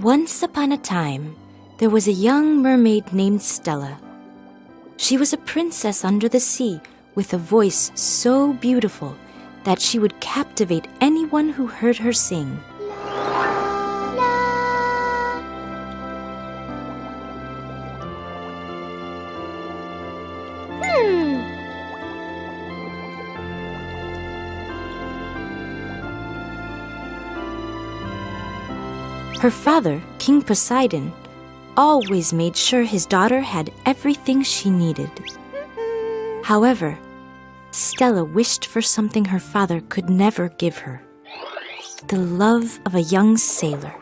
Once upon a time, there was a young mermaid named Stella. She was a princess under the sea with a voice so beautiful that she would captivate anyone who heard her sing. Her father, King Poseidon, always made sure his daughter had everything she needed. However, Stella wished for something her father could never give her: the love of a young sailor.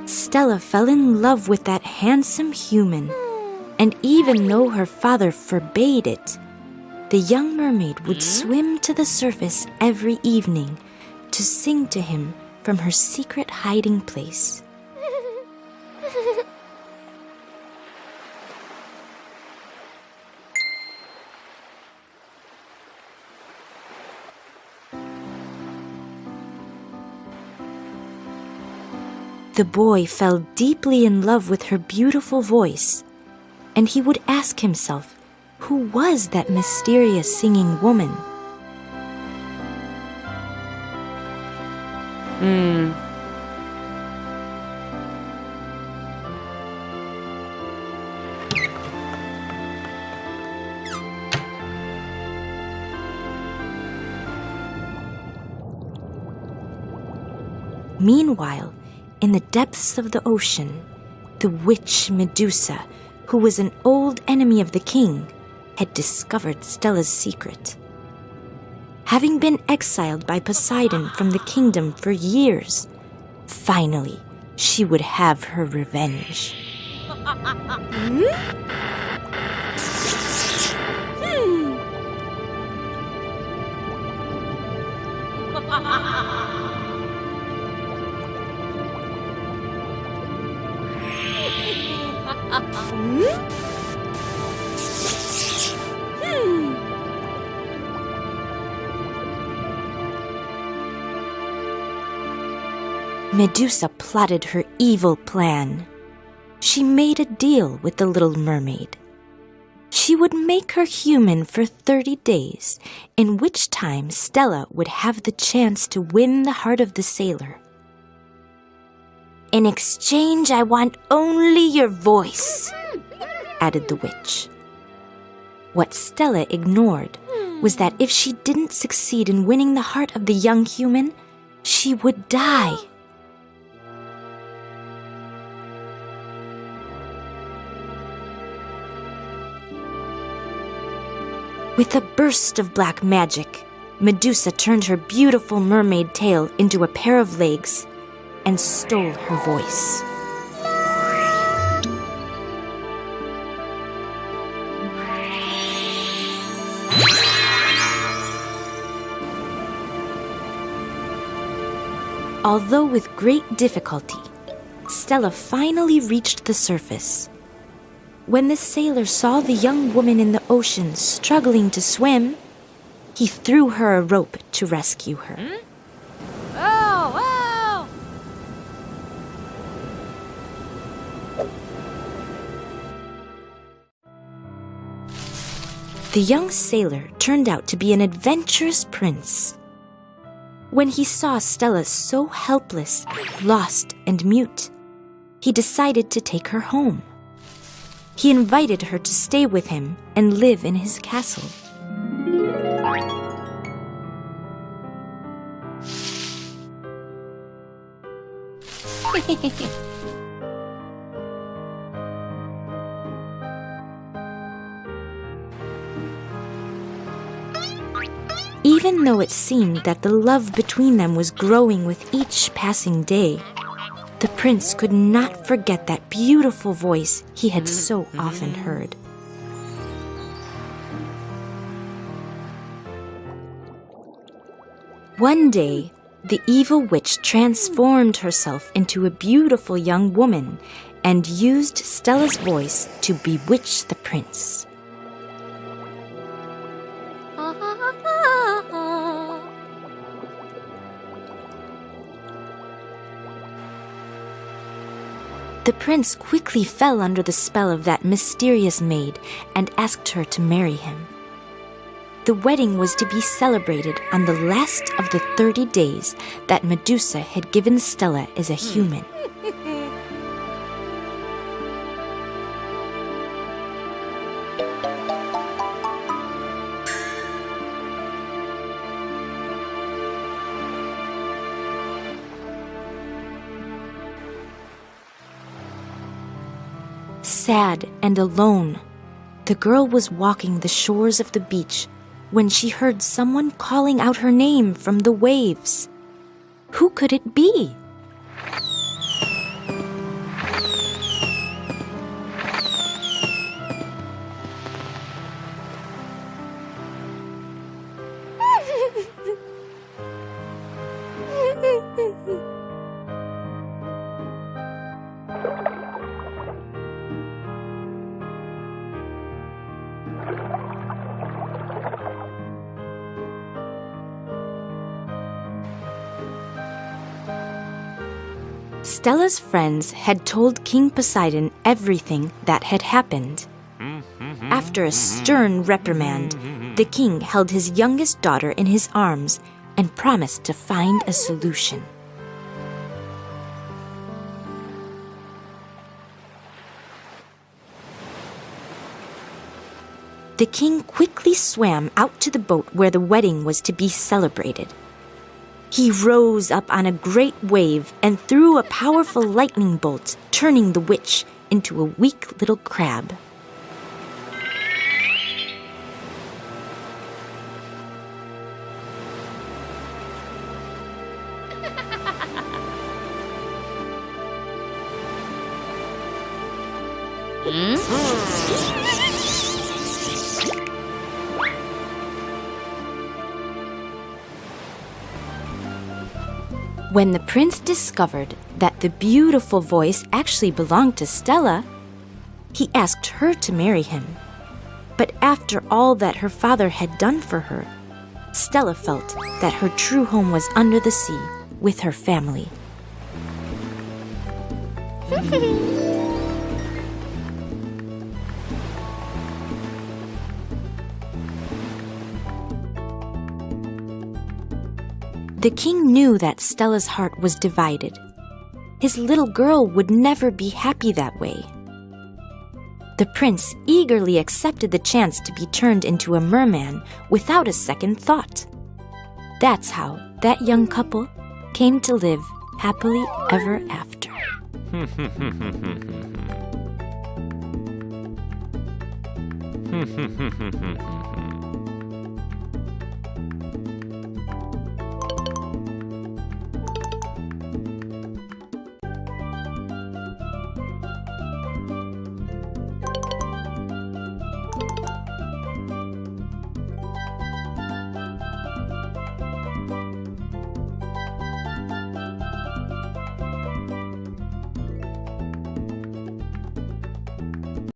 Stella fell in love with that handsome human, and even though her father forbade it, the young mermaid would swim to the surface every evening to sing to him from her secret hiding place. The boy fell deeply in love with her beautiful voice, and he would ask himself, who was that mysterious singing woman? Meanwhile, in the depths of the ocean, the witch Medusa, who was an old enemy of the king, had discovered Stella's secret. Having been exiled by Poseidon from the kingdom for years, finally she would have her revenge. Medusa plotted her evil plan. She made a deal with the little mermaid. She would make her human for 30 days, in which time Stella would have the chance to win the heart of the sailor. "In exchange, I want only your voice," added the witch. What Stella ignored was that if she didn't succeed in winning the heart of the young human, she would die. With a burst of black magic, Medusa turned her beautiful mermaid tail into a pair of legs and stole her voice. Although with great difficulty, Stella finally reached the surface. When the sailor saw the young woman in the ocean struggling to swim, he threw her a rope to rescue her. The young sailor turned out to be an adventurous prince. When he saw Stella so helpless, lost, and mute, he decided to take her home. He invited her to stay with him and live in his castle. Even though it seemed that the love between them was growing with each passing day, the prince could not forget that beautiful voice he had so often heard. One day, the evil witch transformed herself into a beautiful young woman and used Stella's voice to bewitch the prince. The prince quickly fell under the spell of that mysterious maid and asked her to marry him. The wedding was to be celebrated on the last of the 30 days that Medusa had given Stella as a human. Sad and alone, the girl was walking the shores of the beach when she heard someone calling out her name from the waves. Who could it be? Stella's friends had told King Poseidon everything that had happened. After a stern reprimand, the king held his youngest daughter in his arms and promised to find a solution. The king quickly swam out to the boat where the wedding was to be celebrated. He rose up on a great wave and threw a powerful lightning bolt, turning the witch into a weak little crab. When the prince discovered that the beautiful voice actually belonged to Stella, he asked her to marry him. But after all that her father had done for her, Stella felt that her true home was under the sea with her family. The king knew that Stella's heart was divided. His little girl would never be happy that way. The prince eagerly accepted the chance to be turned into a merman without a second thought. That's how that young couple came to live happily ever after.